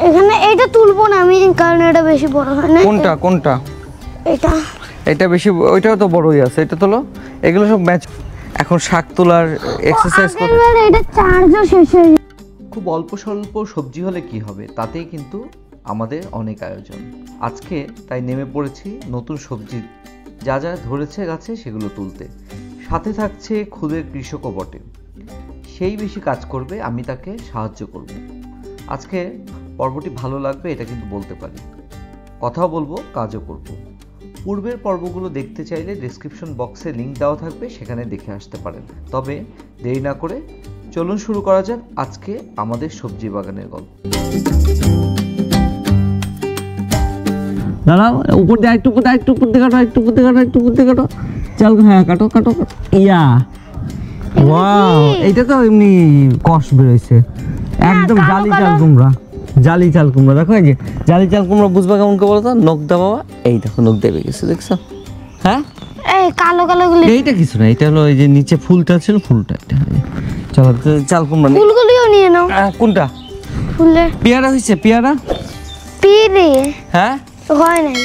এখানে এটা তুলবো না আমি, কারণ এটা বেশি বড় হয় না। কোনটা কোনটা? এটা এটা বেশি, ওইটাও তো বড়ই আছে, এটা তোলো। এগুলো সব ম্যাচ। এখন শাক তোলার এক্সারসাইজ করতে এটা চার্জও শেষ হয়ে যায়। খুব অল্প স্বল্প সবজি হলে কি হবে, তাতেই কিন্তু আমাদের অনেক আয়োজন। আজকে তাই নেমে পড়েছি নতুন সবজি যা যা ধরেছে গাছে সেগুলো তুলতে। সাথে থাকছে ক্ষুদের কৃষকও বটে, সেই বেশি কাজ করবে, আমি তাকে সাহায্য করব। আজকে পর্বটি ভালো লাগবে এটা কিন্তু বলতে পারি, কথাও বলবো, কাজও করব। পূর্বের পর্বগুলো দেখতে চাইলে ডেসক্রিপশন বক্সে লিংক দেওয়া থাকবে, সেখানে দেখে আসতে পারেন। তবে দেরি না করে চলুন শুরু করা যাক আজকে আমাদের সবজি বাগানের গল্প। দাঁড়াও, উপর দিয়ে একটু উপর দিয়ে, একটু উপর দিয়ে কাটো, একটু উপর দিয়ে কাটো, একটু উপর দিয়ে কাটো। চল, হ্যাঁ কাটো কাটো কাটো। ইয়া, ওয়াও, এইটা তো এমনি কষ বেরোইছে, একদম জালি চাল কুমড়া। জালি চাল কুমড়া দেখো, এই যে জালি চাল কুমড়া বুঝবা কেমন করে বলো তো? নখ দা বাবা, এই দেখো নখ দেবে গেছে, দেখছো? হ্যাঁ, এই কালো কালো গুলি, এইটা কিছু না, এটা হলো এই যে নিচে ফুলটা ছিল, ফুলটা এটা। চলো চাল কুমড়া নিয়ে ফুলগুলিও নিয়ে নাও। কোনটা? ফুলে পেয়ারা হয়েছে, পেয়ারা? পিড়ি হ্যাঁ, হয় নাই।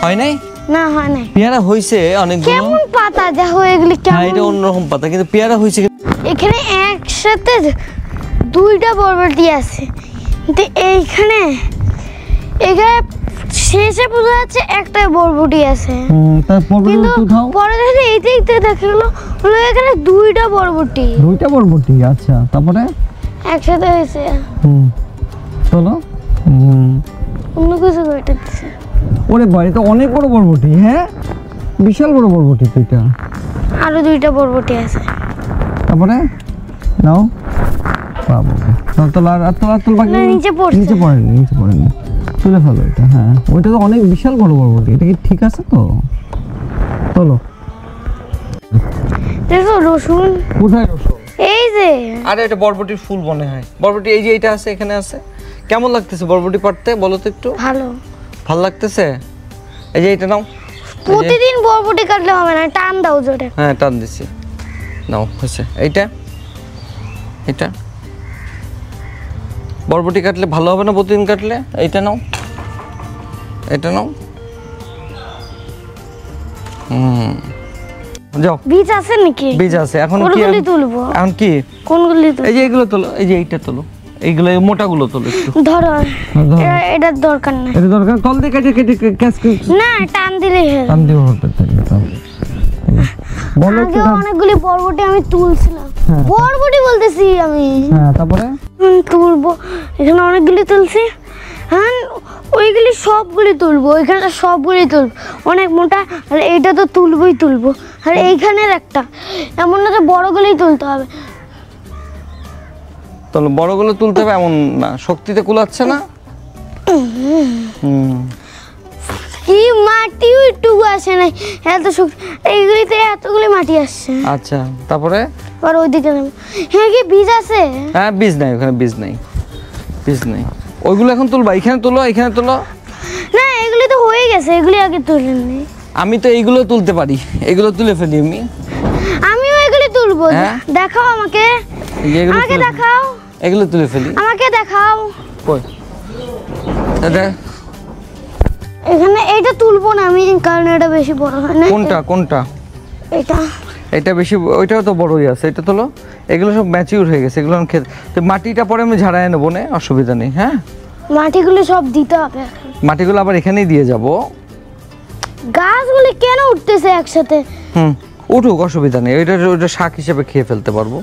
হয় নাই? না হয় নাই। পেয়ারা হয়েছে অনেকগুলো। কেমন পাতা দেখো এগুলি, হ্যাঁ, এটা কেমন। অন্যরকম পাতা, কিন্তু পেয়ারা হয়েছে। এখানে একসাথে দুইটা বরবটি আছে, কিন্তু এইখানে এখানে শেষে বোঝা যাচ্ছে একটা বরবটি আছে। তারপর কিন্তু পরে দেখে এইটাই দেখা গেলো হলো এখানে দুইটা বরবটি। দুইটা বরবটি, আচ্ছা, তারপরে একসাথে হয়েছে। চলো, অন্য কিছু ওইটা দিচ্ছে। ওরে ভাই, এটা অনেক বড় বরবটি। হ্যাঁ, বিশাল বড় বরবটি তো এটা। আরো দুইটা বরবটি আছে। তারপরে নাও, বাবা, তোলা আর তোলা তোল বাকি নিচে পড়ছে। নিচে পড়েনি, নিচে পড়েনি, তুলে ফেলো এটা। হ্যাঁ, ওইটা তো অনেক বিশাল বড় বরবটি, এটা কি ঠিক আছে তো? চলো, দেখো রসুন, কোথায় রসুন? এই যে। আরে এটা বরবটির ফুল মনে হয়। বরবটি এই যে এটা আছে, এখানে আছে। কেমন লাগতেছে বরবটি পাড়তে বলো তো একটু? ভালো, ভালো লাগতেছে। এই যে এটা নাও। প্রতিদিন বরবটি কাটলে হবে না, টান দাও জোরে। হ্যাঁ, টান দিছি, নাও, হয়েছে। এইটা এটা বরবটি কাটলে ভালো হবে না প্রতিদিন কাটলে? এইটা নাও, এটা নাও। যাও, বীজ আছে নাকি? বীজ আছে। এখন কি? কোনগুলি তুলবো? এখন কি? কোনগুলি তুলবো? এই যে এগুলো তোলো, এই যে এইটা তোলো, এইগুলো মোটাগুলো তোলো একটু। ধরো, এটার দরকার নাই। এটা দরকার, কল দিয়ে কেটে কেটে ক্যাশ না, টান দিলেই হবে। টান দিয়ে হবে। বলো আগে অনেকগুলি বরবটি আমি তুলছিলাম। হ্যাঁ। বরবটি বলতেছি আমি। হ্যাঁ, তারপরে তুলবো, এখানে অনেকগুলি তুলছি। হ্যাঁ, ওইগুলি সবগুলি তুলবো, ওইখানে সবগুলি তুলবো, অনেক মোটা। আর এইটা তো তুলবোই তুলবো। আর এইখানের একটা, এমন না যে বড়গুলি তুলতে হবে। তাহলে বড়গুলো তুলতে হবে এমন না, শক্তিতে কুলাচ্ছে না। কি মাটিও একটুকু আসে নাই, এত শক্তি। এইগুলিতে এতগুলি মাটি আসছে। আচ্ছা, তারপরে আর ওইদিকে নেব। হ্যাঁ, কি বীজ আছে? হ্যাঁ, বীজ নাই ওখানে, বীজ নাই, বীজ নাই। ওইগুলো এখন তুলবা, এখানে তোলো, এখানে তোলো। না, এগুলি তো হয়ে গেছে, এগুলি আগে তুলেননি। আমি তো এইগুলো তুলতে পারি, এগুলো তুলে ফেলি আমি। আমিও এগুলি তুলবো। হ্যাঁ? দেখাও আমাকে, এই যে এগুলো আমাকে তুলে ফেলি। দেখাও, এগুলো তুলে ফেলি। আমাকে দেখাও। কই দাদা? এখানে এইটা তুলবো না আমি, কারণ এটা বেশি বড় হয় না। কোনটা কোনটা? এটা এটা বেশি, ওইটাও তো বড়ই আছে, এটা তোলো। এগুলো সব ম্যাচিউর হয়ে গেছে, এগুলো খেতে। তো মাটিটা পরে আমি ঝাড়ায় নেবো, না অসুবিধা নেই। হ্যাঁ, মাটিগুলো সব দিতে হবে। মাটিগুলো আবার এখানেই দিয়ে যাব। গাছগুলি কেন উঠতেছে একসাথে? উঠুক, অসুবিধা নেই, ওইটা শাক হিসেবে খেয়ে ফেলতে পারবো।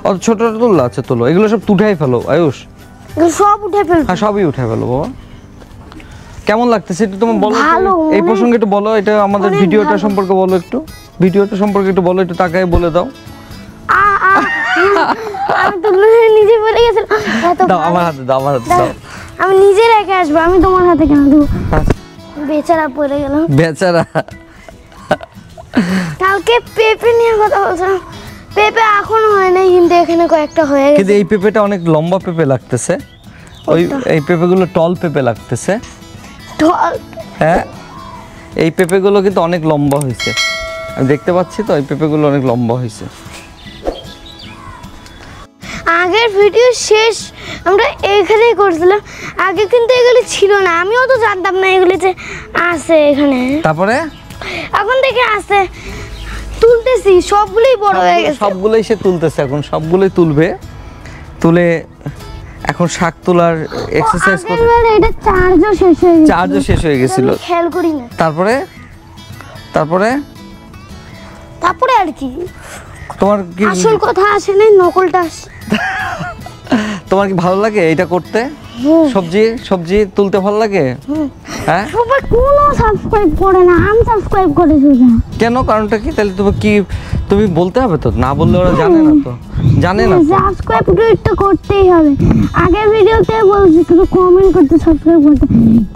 অত ছোট ছোট তোলো, আচ্ছা তোলো, এগুলো সব তুঠাই ফেলো আয়ুষ। এগুলো সব উঠে ফেলবো। হ্যাঁ, সবই উঠে ফেলো বাবা। কেমন লাগতেছে একটু তোমার বলো, ভালো, এই প্রসঙ্গে একটু বলো, এটা আমাদের ভিডিওটা সম্পর্কে বলো একটু, ভিডিওটা সম্পর্কে একটু বলো, একটু তাকায় বলে দাও। আমি তো নিজে বলে গেছিলাম। দাও আমার হাতে, দাও আমার হাতে দাও। আমি নিজে রেখে আসবো, আমি তোমার হাতে কেন দেবো? বেচারা পড়ে গেল, বেচারা। কালকে পেঁপে নিয়ে কথা বলছিলাম, পেঁপে এখনো হয় নাই, কিন্তু এখানে কয়েকটা হয়ে গেছে। কিন্তু এই পেঁপেটা অনেক লম্বা পেঁপে লাগতেছে, ওই এই পেঁপেগুলো টল পেঁপে লাগতেছে। হ্যাঁ, এই পেঁপেগুলো কিন্তু অনেক লম্বা হয়েছে, আমি দেখতে পাচ্ছি তো, এই পেঁপেগুলো অনেক লম্বা হয়েছে। আগের ভিডিও শেষ আমরা এইখানেই করছিলাম। আগে কিন্তু এগুলি ছিল না, আমিও তো জানতাম না এগুলি যে আছে এখানে। তারপরে এখন থেকে আছে, তুলতেছি, সবগুলোই বড় হয়ে গেছে। সবগুলোই সে তুলতেছে, এখন সবগুলোই তুলবে। তুলে এখন শাক তোলার এক্সারসাইজ করতে। আগেরবার এটা চার্জও শেষ হয়ে গেছে। চার্জও শেষ হয়ে গেছিল। আমি খেয়াল করি না। তারপরে তারপরে তারপরে আর কি, তোমার কি আসল কথা আসে নাই, নকলটা আসে। তোমার কি ভালো লাগে এটা করতে? সবজি সবজি তুলতে ভালো লাগে? হ্যাঁ। সবাই কোনো সাবস্ক্রাইব করে না, আনসাবস্ক্রাইব করে শুধু। কেন, কারণটা কি? তাহলে তুমি বলতে হবে তো, না বললে ওরা জানে না তো, জানে না। সাবস্ক্রাইব তো করতেই হবে। আগের ভিডিওতে বলছি শুধু কমেন্ট করতে, সাবস্ক্রাইব করতে,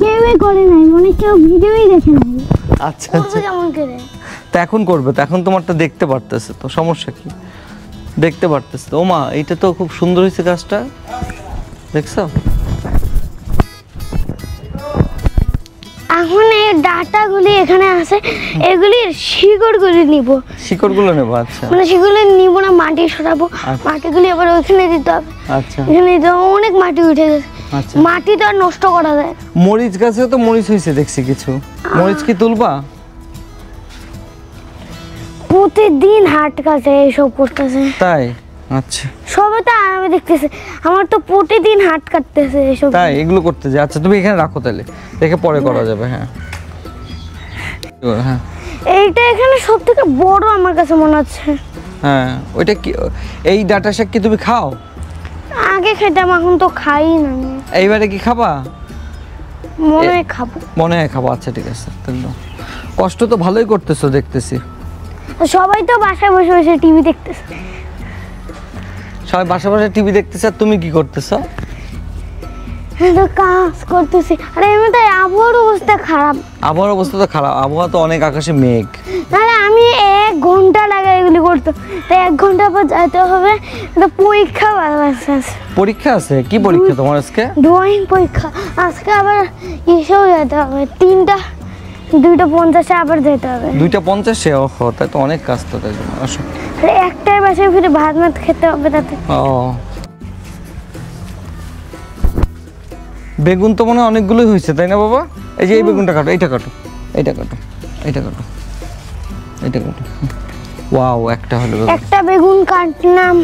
কেউই করে নাই, মানে কেউ ভিডিওই দেখে নাই। আচ্ছা করবে আচ্ছা, কেমন করে? তা এখন করবে তো, এখন তোমারটা দেখতে পারতেছে তো, সমস্যা কি? দেখতে পারতেছে তো। ওমা, এইটা তো খুব সুন্দর হয়েছে গাছটা, দেখছো? এখন এই ডাটাগুলি এখানে আছে, এগুলির শিকড়গুলি নিব। শিকড়গুলো নেবো? আচ্ছা মানে সেগুলো নিব না, মাটি সরাবো। মাটিগুলি আবার ওইখানে দিতে হবে। আচ্ছা এখানে দিতে হবে, অনেক মাটি উঠে গেছে। আচ্ছা। মাটি তো আর নষ্ট করা যায় না। মরিচ গাছেও তো মরিচ হয়েছে দেখছি কিছু, মরিচ কি তুলবা? প্রতিদিন হাট কাছে এইসব করতেছে। তাই? আচ্ছা সবে তো আমি দেখতেছি, আমার তো প্রতিদিন হাট কাটতেছে এইসব। তাই, এগুলো করতে যে। আচ্ছা তুমি এখানে রাখো, তাহলে রেখে পরে করা যাবে। হ্যাঁ হ্যাঁ এইটা এখানে সব থেকে বড় আমার কাছে মনে হচ্ছে। হ্যাঁ। ওইটা কি, এই ডাটা শাক কি তুমি খাও? আগে খেতাম, এখন তো খাই না আমি। এইবারে কি খাবা? মনে হয় খাবো। মনে হয় খাবো। আচ্ছা ঠিক আছে, তাহলে কষ্ট তো ভালোই করতেছো দেখতেছি। সবাই তো বাসায় বসে বসে টিভি দেখতেছে। সবাই বাসা বাসা টিভি দেখতেছে, আর তুমি কি করতেছো? আমি তো কাজ করতেছি। আর এমনিতে আবহাওয়ার অবস্থা খারাপ। আবহাওয়ার অবস্থা তো খারাপ, আবহাওয়া তো অনেক, আকাশে মেঘ। তাহলে আমি 1 ঘন্টা লাগে এগুলি করতে, তাই 1 ঘন্টা পর যাইতে হবে। তো পরীক্ষা আছে। পরীক্ষা আছে? কি পরীক্ষা তোমার আজকে? ড্রয়িং পরীক্ষা। আজকে আবার এসেও যেতে হবে, 2:50 আবার যেতে হবে। 2:50? ওহো, তাই তো অনেক কাজ তো, তাই জন্য আসো। আর একটাই বাসায় ফিরে ভাত মাত খেতে হবে তাতে। ও, বেগুন তো মনে হয় অনেকগুলোই হয়েছে, তাই না বাবা? এই যে এই বেগুনটা কাটো, এইটা কাটো, এইটা কাটো, এইটা কাটো, এইটা কাটো। ওয়াও, একটা হলো বেগুন। একটা বেগুন কাটলাম।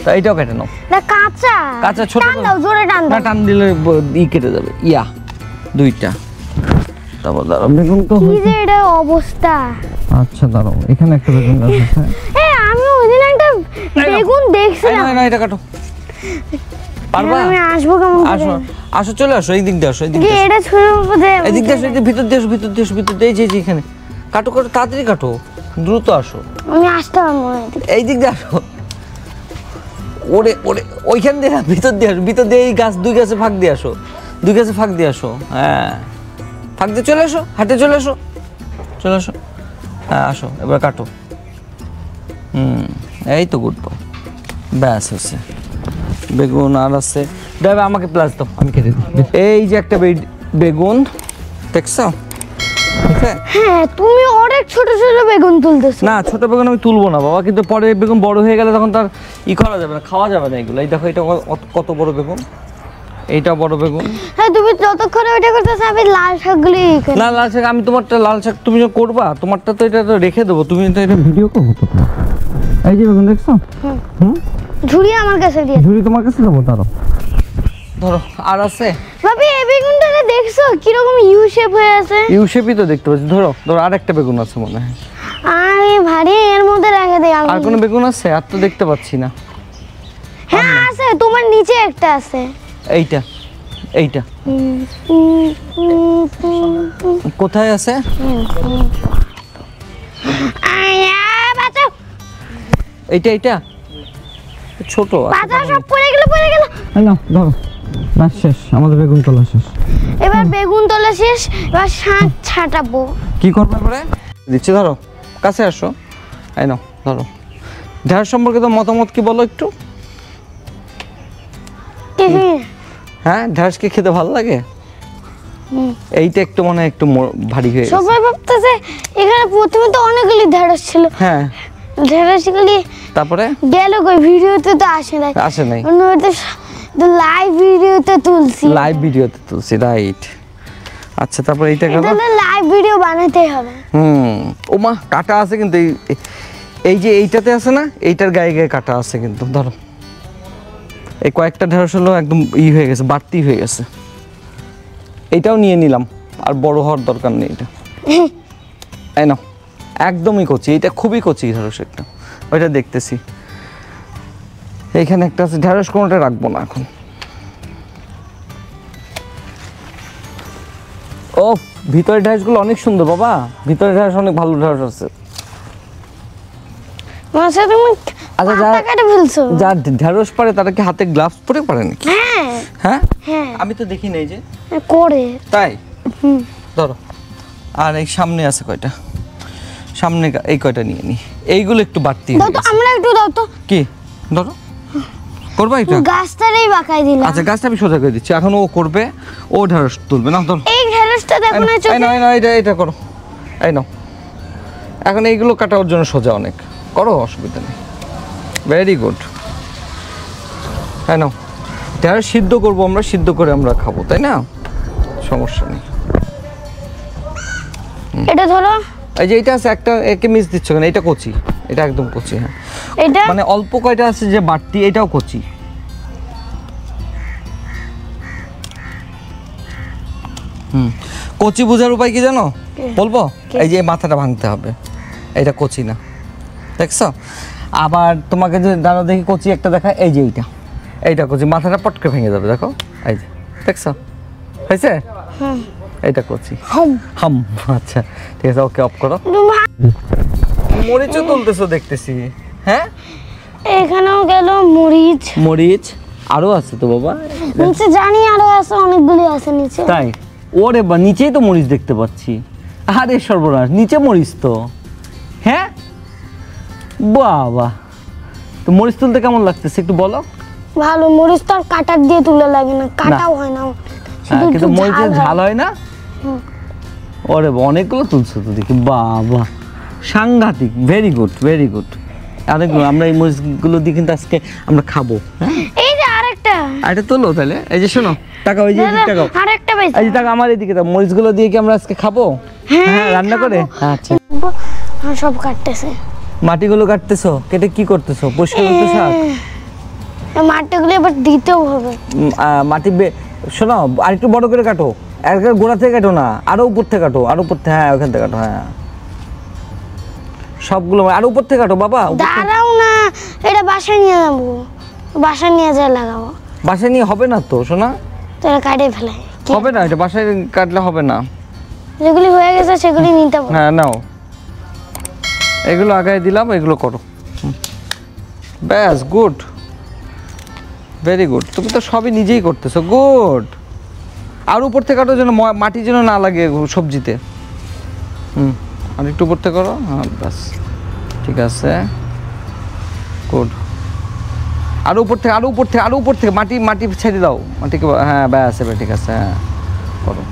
তা এইটাও কেটে নাও। না কাঁচা। কাঁচা ছোট টান দাও, জোরে টান না, দাও। টান দিলে কেটে যাবে। 2টা। তারপর দাঁড়াও, বেগুন তো কি যে এটা অবস্থা। আচ্ছা দাঁড়াও, এখানে একটা বেগুন গাছ আছে। আমি ওইদিন একটা বেগুন দেখছিলাম। না, এটা কাটো। পারবা? আমি আসবো কেমন করে? আসো আসো, চলে আসো, এই দিক দিয়ে আসো, এই দিক কি দিয়ে আসো। এটা ছুঁড়ে উপরে? এই দিক দিয়ে আসো, এই দিক, ভিতর দিয়ে আসো, ভিতর দিয়ে আসো, ভিতর দিয়ে, এই যে এখানে কাটো, কাটো, তাড়াতাড়ি কাটো, দ্রুত আসো। আমি আসতে পারবো না। এই দিক দিয়ে আসো। ওরে ওরে, ওইখান দিয়ে না, ভিতর দিয়ে আসো, ভিতর দিয়ে এই গাছ, 2 গাছে ফাঁক দিয়ে আসো, 2 গাছে ফাঁক দিয়ে আসো। হ্যাঁ, ফাঁক দিয়ে চলে আসো, হাঁটে চলে আসো, চলে আসো। হ্যাঁ আসো, এবার কাটো। এই তো গুড বয়, ব্যাস হচ্ছে। বেগুন আর আছে, দেবে আমাকে প্লাস দাও, আমি কেটে দিই। এই যে একটা বেগুন দেখছো? হ্যাঁ, তুমি অনেক ছোট ছোট বেগুন তুলতেছো। না, ছোট বেগুন আমি তুলবো না বাবা, কিন্তু পরে বেগুন বড় হয়ে গেলে তখন তার করা যাবে না, খাওয়া যাবে না এগুলো। এই দেখো, এটা কত বড় বেগুন, এইটা বড় বেগুন। হ্যাঁ, তুমি যতক্ষণ ওইটা করতেছো আমি লাল শাকগুলি না, লাল শাক আমি তোমারটা, লাল শাক তুমি যে করবা, তোমারটা তো এটা তো রেখে দেবো, তুমি তো এটা ভিডিও করবো তো। এই যে বেগুন দেখছো? ঝুড়ি আমার কাছে দিয়ে। ঝুড়ি তোমার কাছে দেবো, ধরো ধরো। আর আছে ভাবি, এই বেগুনটাকে দেখছো কিরকম ইউ শেপ হয়ে আছে? ইউ শেপই তো দেখতে পাচ্ছি। ধরো ধরো, আর একটা বেগুন আছে মনে হয়। আরে ভারী, এর মধ্যে রেখে দেই আমি। আর কোনো বেগুন আছে? আর তো দেখতে পাচ্ছি না। হ্যাঁ আছে, তোমার নিচে একটা আছে। এইটা, এইটা কোথায় আছে? বাঁচাও এইটা, এইটা ছোট। বাঁচাও, সব পড়ে গেল। না, ধরো, বাস শেষ, আমাদের বেগুন তোলা শেষ। এবার বেগুন তোলা শেষ, এবার শাক ছাটাবো। কি করবে পরে? দিচ্ছি, ধরো, কাছে আসো। এই নাও, ধরো। ঢেঁড়স সম্পর্কে তো মতামত কি বলো একটু? হ্যাঁ, ঢেঁড়স কি খেতে ভালো লাগে? এইটা একটু মনে হয় একটু ভারী হয়ে গেছে। সবাই ভাবতেছে এখানে প্রথমে তো অনেকগুলি ঢেঁড়স ছিল। হ্যাঁ, ঢেঁড়সগুলি তারপরে গেল কই? ভিডিওতে তো আসে নাই। আসে নাই। লাইভ ভিডিওতে তুলছি, লাইভ ভিডিওতে তুলছি, রাইট। আচ্ছা, তারপর এইটা গেল। তাহলে লাইভ ভিডিও বানাতেই হবে। ওমা কাটা আছে কিন্তু এই যে এইটাতে আছে না, এইটার গায়ে গায়ে কাটা আছে কিন্তু। ধরো এই কয়েকটা ঢেঁড়স হলো একদম হয়ে গেছে, বাড়তি হয়ে গেছে। এইটাও নিয়ে নিলাম, আর বড় হওয়ার দরকার নেই এটা। এই নাও, একদমই কচি, এটা খুবই কচি ঢেঁড়স একটা। ওইটা দেখতেছি এইখানে একটা আছে। ঢেঁড়স কোনোটা রাখবো না এখন। ও ভিতরের ঢেঁড়সগুলো অনেক সুন্দর বাবা, ভিতরের ঢেঁড়স অনেক ভালো ঢেঁড়স আছে। মাসে তুমি আচ্ছা, পাতা কেটে ফেলছো। যার ঢেঁড়স পারে তারা কি হাতে গ্লাভস পরে পারে নাকি? হ্যাঁ হ্যাঁ, হ্যাঁ আমি তো দেখি নাই যে। করে। তাই? হুম। ধরো, আর এই সামনে আছে কয়টা, সামনে এই কয়টা নিয়ে নি। এইগুলো একটু বাড়তি দাও হয়ে তো, গেছে। আমরা একটু দাও তো। কি ধরো, করবা এটা? গাছটারই বাঁকাই দিলাম। আচ্ছা, গাছটা আমি সোজা করে দিচ্ছি, এখন ও করবে, ও ঢেঁড়স তুলবে না। ধরো, এই ঢেঁড়সটা দেখো না এই চোখে। নাও, এই নাও, এটা করো, এই নাও। এখন এইগুলো কাটা ওর জন্য সোজা অনেক, করো, অসুবিধা নেই। Very good. হ্যাঁ নাও, ঢেঁড়স সিদ্ধ করবো আমরা, সিদ্ধ করে আমরা খাবো, তাই না? সমস্যা নেই। এটা ধরো। এই যে এইটা আছে একটা, একে মিস দিচ্ছ কেন? এটা কচি, এটা একদম কচি। হ্যাঁ, এটা মানে অল্প কয়টা আছে যে বাড়তি, এটাও কচি। কচি বোঝার উপায় কি জানো? বলবো, এই যে মাথাটা ভাঙতে হবে, এটা কচি না, দেখছো? আবার তোমাকে যে দাঁড়ো দেখি কচি একটা দেখায়, এই যে এইটা কচি, মাথাটা পটকে ভেঙে যাবে, দেখো, এই যে, দেখছো হয়েছে? এইটা কচি। হাম, আচ্ছা ঠিক আছে, ওকে, অফ করো। মরিচও তুলতেছো দেখতেছি। হ্যাঁ, এখানেও গেল মরিচ। মরিচ আরো আছে তো বাবা, নিচে জানি আরো আছে, অনেকগুলি আছে নিচে। তাই? ওরে বা, নিচেই তো মরিচ দেখতে পাচ্ছি। আরে সর্বনাশ, নিচে মরিচ তো। হ্যাঁ বাবা, তো মরিচ তুলতে কেমন লাগতেছে একটু বলো? ভালো। মরিচ তো আর কাটার দিয়ে তুলে লাগে না, কাটাও হয় না, শুধু কিন্তু একটু মরিচের ঝাল ঝাল হয় না? ওরে বা, অনেকগুলো তুলছো তো দেখি, বাবা সাংঘাতিক, ভেরি গুড, ভেরি গুড। অনেকগুলো, আমরা এই মরিচগুলো দিয়ে কিন্তু আজকে আমরা খাবো। হ্যাঁ, এই যে আরেকটা। আরেকটা তোলো তাহলে। এই যে শোনো, টাকা, ওই যে টাকা, আরেকটা পাইছি। এই যে টাকা আমার এদিকে দাও। মরিচগুলো দিয়ে কি আমরা আজকে খাবো? হ্যাঁ, রান্না করে। আচ্ছা, হ্যাঁ, সব কাটতেছে। মাটিগুলো কাটতেছো, কেটে কি করতেছো? পরিষ্কার করতে শাক? মাটিগুলো এবার দিতেও হবে। মাটি শোনো, আর একটু বড় করে কাটো, একবার গোড়া থেকে কাটো না, আরো উপর থেকে কাটো, আরো উপর থেকে। হ্যাঁ, ওখান থেকে কাটো। হ্যাঁ, সবগুলো আরো উপর থেকে কাটো বাবা। দাঁড়াও না, এটা বাসায় নিয়ে যাবো, বাসায় নিয়ে যা লাগাবো। বাসায় নিয়ে হবে না তো শোনা, তোরা কাটে ফেলে। হবে না, এটা বাসায় কাটলে হবে না। যেগুলি হয়ে গেছে সেগুলি নিতে পারবো। হ্যাঁ, নাও, এগুলো আগায় দিলাম, এগুলো করো। ব্যাস, গুড, ভেরি গুড। তুমি তো সবই নিজেই করতেছো, গুড। আর উপর থেকে কাটো যেন মাটি যেন না লাগে সবজিতে। আর একটু উপর থেকে করো। হ্যাঁ, ব্যাস, ঠিক আছে, গুড। আরো উপর থেকে, আরো উপর থেকে, আরো উপর থেকে মাটি ছেড়ে দাও মাটিকে। হ্যাঁ, ব্যাস, এবার ঠিক আছে। হ্যাঁ, করো।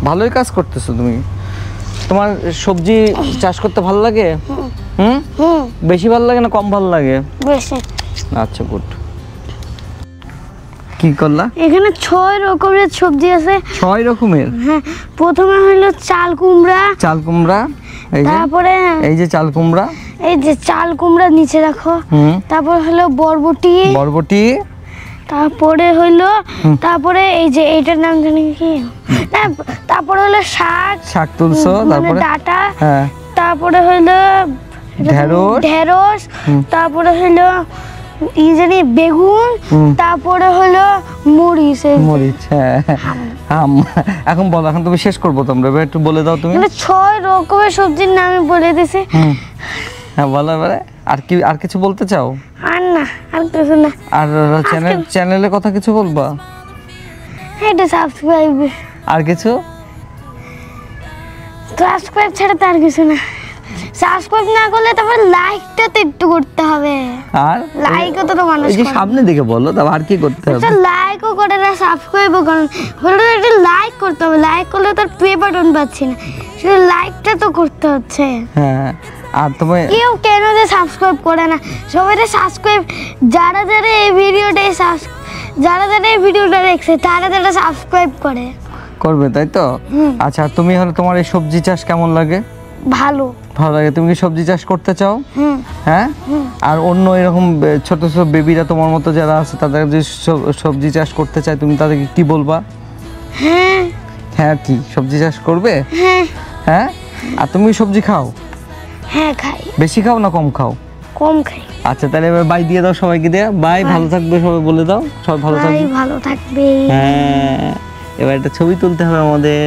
ভালোই কাজ করতেছো তুমি। তোমার সবজি চাষ করতে ভালো লাগে? বেশি ভালো লাগে না কম ভালো লাগে? বেশি। আচ্ছা, গুড। কি করলা? এখানে 6 রকমের সবজি আছে। 6 রকমের? হ্যাঁ, প্রথমে হলো চাল কুমড়া। চাল কুমড়া, এই যে, তারপরে এই যে চাল কুমড়া, এই যে চাল কুমড়া নিচে রাখো। তারপর হলো বরবটি। বরবটি, তারপরে হলো, তারপরে এই যে এইটার নাম জানি কি না, তারপরে হলো শাক। শাক তুলছো, তারপরে ডাটা। হ্যাঁ, তারপরে হলো ঢেঁড়স। তারপরে হলো ই জানি বেগুন। তারপরে হলো মরিচ। মরিচ। হ্যাঁ, এখন বলো, এখন তুমি শেষ করবো তোমরা, এবার একটু বলে দাও তুমি। 6 রকমের সবজির নাম বলে দিছি। হ্যাঁ, বলো এবারে। আর কি, আর কিছু বলতে চাও? আর না, আর কিছু না। আর চ্যানেলের কথা কিছু বলবা? এটা সাবস্ক্রাইব। আর কিছু? সাবস্ক্রাইব ছাড়া তো আর কিছু না। সাবস্ক্রাইব না করলে তারপর লাইকটা তো একটু করতে হবে। আর লাইকও তো মানুষ এই যে সামনে দিকে বলো, তারপর আর কি করতে হবে? একটা লাইকও করে না, সাবস্ক্রাইবও করেন, হলো একটা লাইক করতে হবে। লাইক করলে তার প্লে বাটন পাচ্ছি না, শুধু লাইকটা তো করতে হচ্ছে। হ্যাঁ, আর তুমি কেউ কেন যে সাবস্ক্রাইব করে না, সবাই সাবস্ক্রাইব, যারা যারা এই ভিডিওটা দেখছে তারা সাবস্ক্রাইব করে করবে, তাই তো? আচ্ছা, তুমি হলো তোমার এই সবজি চাষ কেমন লাগে? ভালো। ভালো লাগে। তুমি কি সবজি চাষ করতে চাও? হ্যাঁ। আর অন্য এরকম ছোট ছোট বেবিরা তোমার মতো যারা আছে তাদের যদি সবজি চাষ করতে চায়, তুমি তাদেরকে কি বলবা? হ্যাঁ। হ্যাঁ, কি সবজি চাষ করবে? হ্যাঁ। হ্যাঁ। আর তুমি সবজি খাও? হ্যাঁ খাই। বেশি খাও না কম খাও? কম খাই। আচ্ছা, তাহলে এবার বাই দিয়ে দাও সবাইকে, দিয়ে বাই, ভালো থাকবে সবাই, বলে দাও সবাই ভালো থাকবে। ভালো থাকবে। হ্যাঁ, এবার একটা ছবি তুলতে হবে আমাদের।